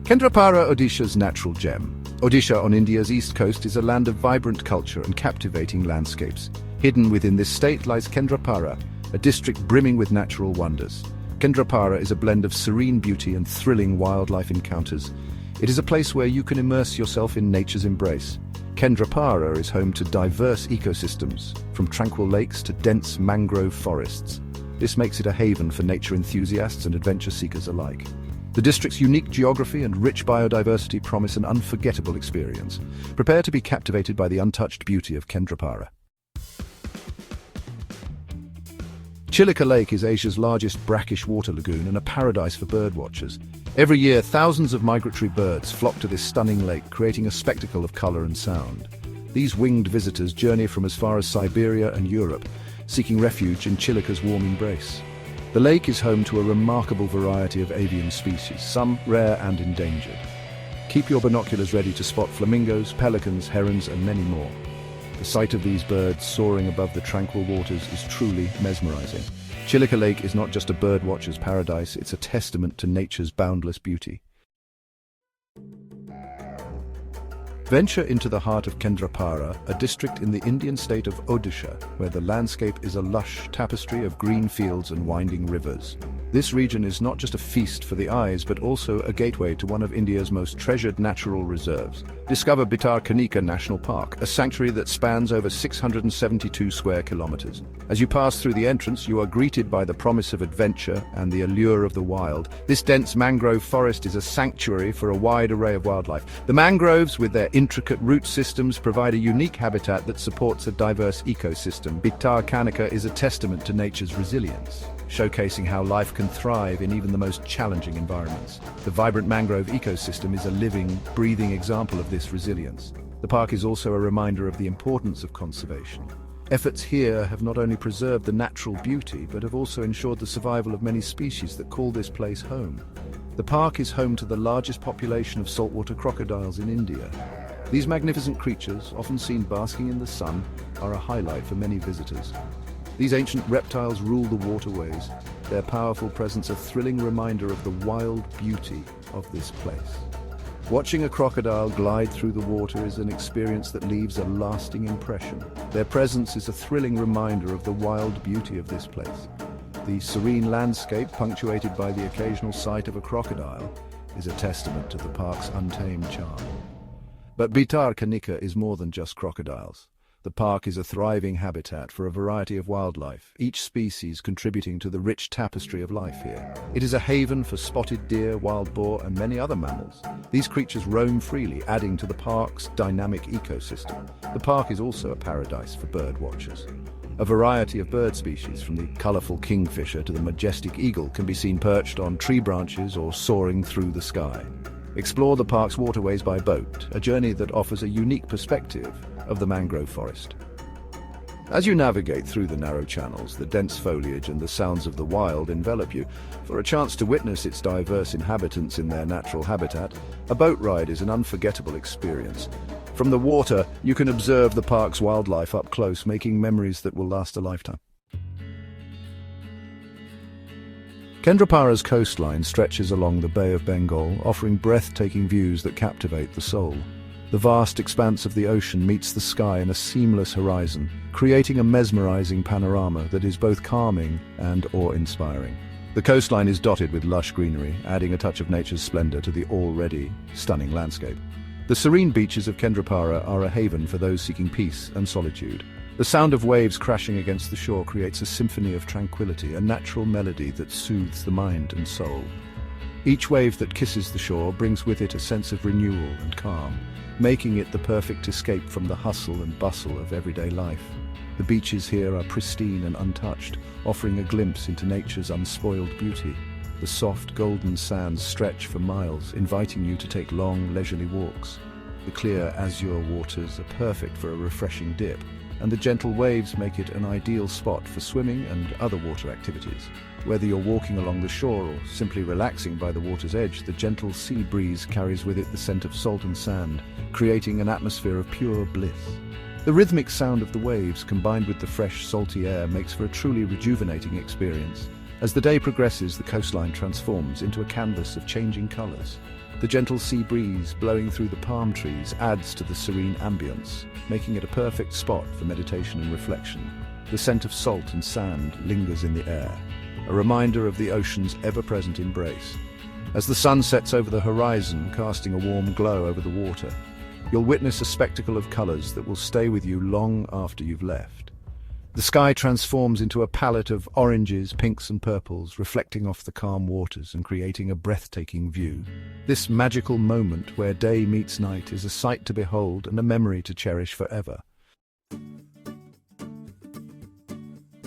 Kendrapara, Odisha's natural gem. Odisha on India's east coast is a land of vibrant culture and captivating landscapes. Hidden within this state lies Kendrapara, a district brimming with natural wonders. Kendrapara is a blend of serene beauty and thrilling wildlife encounters. It is a place where you can immerse yourself in nature's embrace. Kendrapara is home to diverse ecosystems, from tranquil lakes to dense mangrove forests. This makes it a haven for nature enthusiasts and adventure seekers alike. The district's unique geography and rich biodiversity promise an unforgettable experience. Prepare to be captivated by the untouched beauty of Kendrapara. Chilika Lake is Asia's largest brackish water lagoon and a paradise for birdwatchers. Every year, thousands of migratory birds flock to this stunning lake, creating a spectacle of color and sound. These winged visitors journey from as far as Siberia and Europe, seeking refuge in Chilika's warm embrace. The lake is home to a remarkable variety of avian species, some rare and endangered. Keep your binoculars ready to spot flamingos, pelicans, herons, and many more. The sight of these birds soaring above the tranquil waters is truly mesmerizing. Chilika Lake is not just a birdwatcher's paradise, it's a testament to nature's boundless beauty. Venture into the heart of Kendrapara, a district in the Indian state of Odisha, where the landscape is a lush tapestry of green fields and winding rivers. This region is not just a feast for the eyes, but also a gateway to one of India's most treasured natural reserves. Discover Bhitarkanika National Park, a sanctuary that spans over 672 square kilometers. As you pass through the entrance, you are greeted by the promise of adventure and the allure of the wild. This dense mangrove forest is a sanctuary for a wide array of wildlife. The mangroves, with their intricate root systems, provide a unique habitat that supports a diverse ecosystem. Bhitarkanika is a testament to nature's resilience, showcasing how life can thrive in even the most challenging environments. The vibrant mangrove ecosystem is a living, breathing example of this resilience. The park is also a reminder of the importance of conservation. Efforts here have not only preserved the natural beauty, but have also ensured the survival of many species that call this place home. The park is home to the largest population of saltwater crocodiles in India. These magnificent creatures, often seen basking in the sun, are a highlight for many visitors. These ancient reptiles rule the waterways, their powerful presence a thrilling reminder of the wild beauty of this place. Watching a crocodile glide through the water is an experience that leaves a lasting impression. Their presence is a thrilling reminder of the wild beauty of this place. The serene landscape, punctuated by the occasional sight of a crocodile, is a testament to the park's untamed charm. But Bhitarkanika is more than just crocodiles. The park is a thriving habitat for a variety of wildlife, each species contributing to the rich tapestry of life here. It is a haven for spotted deer, wild boar, and many other mammals. These creatures roam freely, adding to the park's dynamic ecosystem. The park is also a paradise for bird watchers. A variety of bird species, from the colorful kingfisher to the majestic eagle, can be seen perched on tree branches or soaring through the sky. Explore the park's waterways by boat, a journey that offers a unique perspective of the mangrove forest. As you navigate through the narrow channels, the dense foliage and the sounds of the wild envelop you. For a chance to witness its diverse inhabitants in their natural habitat, a boat ride is an unforgettable experience. From the water, you can observe the park's wildlife up close, making memories that will last a lifetime. Kendrapara's coastline stretches along the Bay of Bengal, offering breathtaking views that captivate the soul. The vast expanse of the ocean meets the sky in a seamless horizon, creating a mesmerizing panorama that is both calming and awe-inspiring. The coastline is dotted with lush greenery, adding a touch of nature's splendor to the already stunning landscape. The serene beaches of Kendrapara are a haven for those seeking peace and solitude. The sound of waves crashing against the shore creates a symphony of tranquility, a natural melody that soothes the mind and soul. Each wave that kisses the shore brings with it a sense of renewal and calm, making it the perfect escape from the hustle and bustle of everyday life. The beaches here are pristine and untouched, offering a glimpse into nature's unspoiled beauty. The soft, golden sands stretch for miles, inviting you to take long, leisurely walks. The clear, azure waters are perfect for a refreshing dip, and the gentle waves make it an ideal spot for swimming and other water activities. Whether you're walking along the shore or simply relaxing by the water's edge, the gentle sea breeze carries with it the scent of salt and sand, creating an atmosphere of pure bliss. The rhythmic sound of the waves, combined with the fresh, salty air, makes for a truly rejuvenating experience. As the day progresses, the coastline transforms into a canvas of changing colors. The gentle sea breeze blowing through the palm trees adds to the serene ambience, making it a perfect spot for meditation and reflection. The scent of salt and sand lingers in the air, a reminder of the ocean's ever-present embrace. As the sun sets over the horizon, casting a warm glow over the water, you'll witness a spectacle of colors that will stay with you long after you've left. The sky transforms into a palette of oranges, pinks and purples, reflecting off the calm waters and creating a breathtaking view. This magical moment where day meets night is a sight to behold and a memory to cherish forever.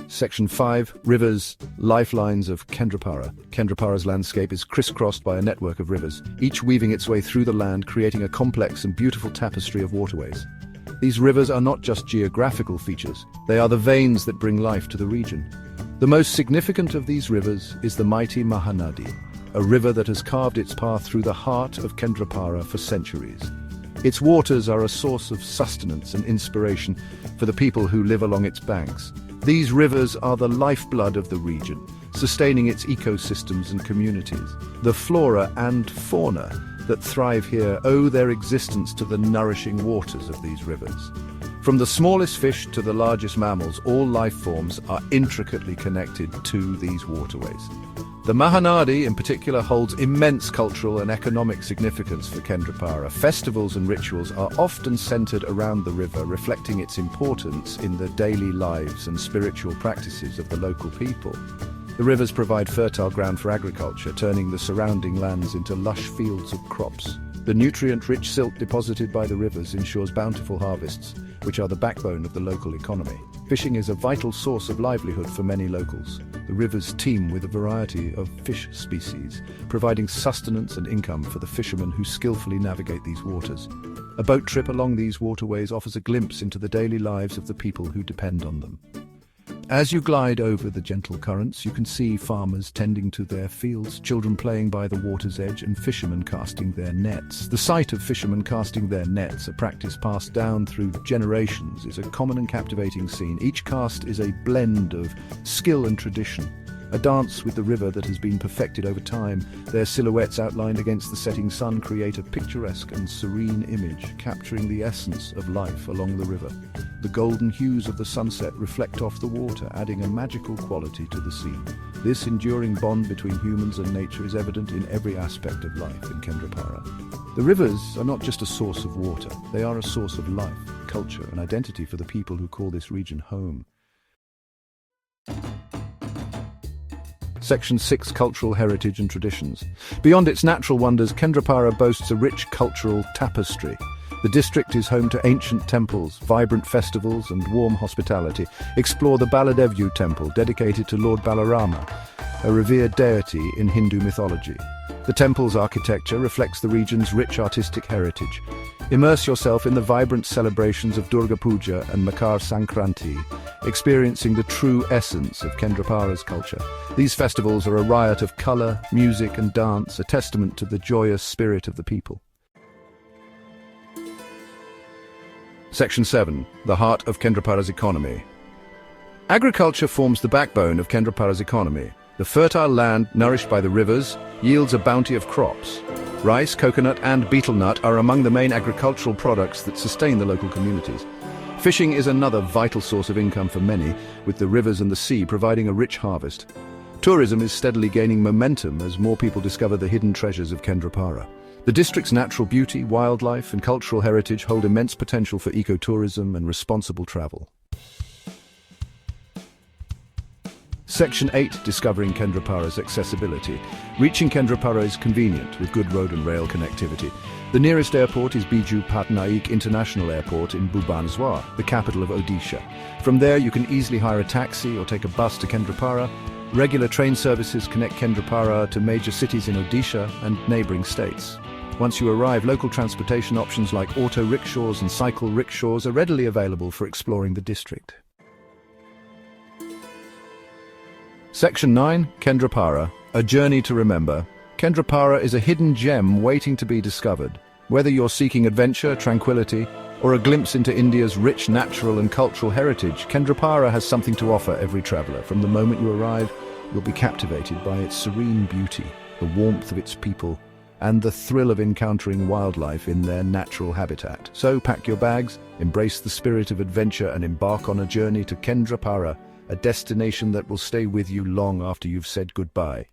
Section 5. Rivers, lifelines of Kendrapara. Kendrapara's landscape is crisscrossed by a network of rivers, each weaving its way through the land, creating a complex and beautiful tapestry of waterways. These rivers are not just geographical features, they are the veins that bring life to the region. The most significant of these rivers is the mighty Mahanadi, a river that has carved its path through the heart of Kendrapara for centuries. Its waters are a source of sustenance and inspiration for the people who live along its banks. These rivers are the lifeblood of the region, sustaining its ecosystems and communities. The flora and fauna that thrive here owe their existence to the nourishing waters of these rivers. From the smallest fish to the largest mammals, all life forms are intricately connected to these waterways. The Mahanadi, in particular, holds immense cultural and economic significance for Kendrapara. Festivals and rituals are often centered around the river, reflecting its importance in the daily lives and spiritual practices of the local people. The rivers provide fertile ground for agriculture, turning the surrounding lands into lush fields of crops. The nutrient-rich silt deposited by the rivers ensures bountiful harvests, which are the backbone of the local economy. Fishing is a vital source of livelihood for many locals. The rivers teem with a variety of fish species, providing sustenance and income for the fishermen who skillfully navigate these waters. A boat trip along these waterways offers a glimpse into the daily lives of the people who depend on them. As you glide over the gentle currents, you can see farmers tending to their fields, children playing by the water's edge, and fishermen casting their nets. The sight of fishermen casting their nets, a practice passed down through generations, is a common and captivating scene. Each cast is a blend of skill and tradition, a dance with the river that has been perfected over time. Their silhouettes outlined against the setting sun create a picturesque and serene image, capturing the essence of life along the river. The golden hues of the sunset reflect off the water, adding a magical quality to the scene. This enduring bond between humans and nature is evident in every aspect of life in Kendrapara. The rivers are not just a source of water, they are a source of life, culture and identity for the people who call this region home. Section 6. Cultural heritage and traditions. Beyond its natural wonders, Kendrapara boasts a rich cultural tapestry. The district is home to ancient temples, vibrant festivals and warm hospitality. Explore the Baladevu temple, dedicated to Lord Balarama, a revered deity in Hindu mythology. The temple's architecture reflects the region's rich artistic heritage. Immerse yourself in the vibrant celebrations of Durga Puja and Makar Sankranti, experiencing the true essence of Kendrapara's culture. These festivals are a riot of colour, music and dance, a testament to the joyous spirit of the people. Section 7. The heart of Kendrapara's economy. Agriculture forms the backbone of Kendrapara's economy. The fertile land, nourished by the rivers, yields a bounty of crops. Rice, coconut and betel nut are among the main agricultural products that sustain the local communities. Fishing is another vital source of income for many, with the rivers and the sea providing a rich harvest. Tourism is steadily gaining momentum as more people discover the hidden treasures of Kendrapara. The district's natural beauty, wildlife and cultural heritage hold immense potential for ecotourism and responsible travel. Section 8. Discovering Kendrapara's accessibility. Reaching Kendrapara is convenient, with good road and rail connectivity. The nearest airport is Biju Patnaik International Airport in Bhubaneswar, the capital of Odisha. From there you can easily hire a taxi or take a bus to Kendrapara. Regular train services connect Kendrapara to major cities in Odisha and neighbouring states. Once you arrive, local transportation options like auto rickshaws and cycle rickshaws are readily available for exploring the district. Section 9. Kendrapara, a journey to remember. Kendrapara is a hidden gem waiting to be discovered. Whether you're seeking adventure, tranquility, or a glimpse into India's rich natural and cultural heritage, Kendrapara has something to offer every traveller. From the moment you arrive, you'll be captivated by its serene beauty, the warmth of its people, and the thrill of encountering wildlife in their natural habitat. So pack your bags, embrace the spirit of adventure, and embark on a journey to Kendrapara, a destination that will stay with you long after you've said goodbye.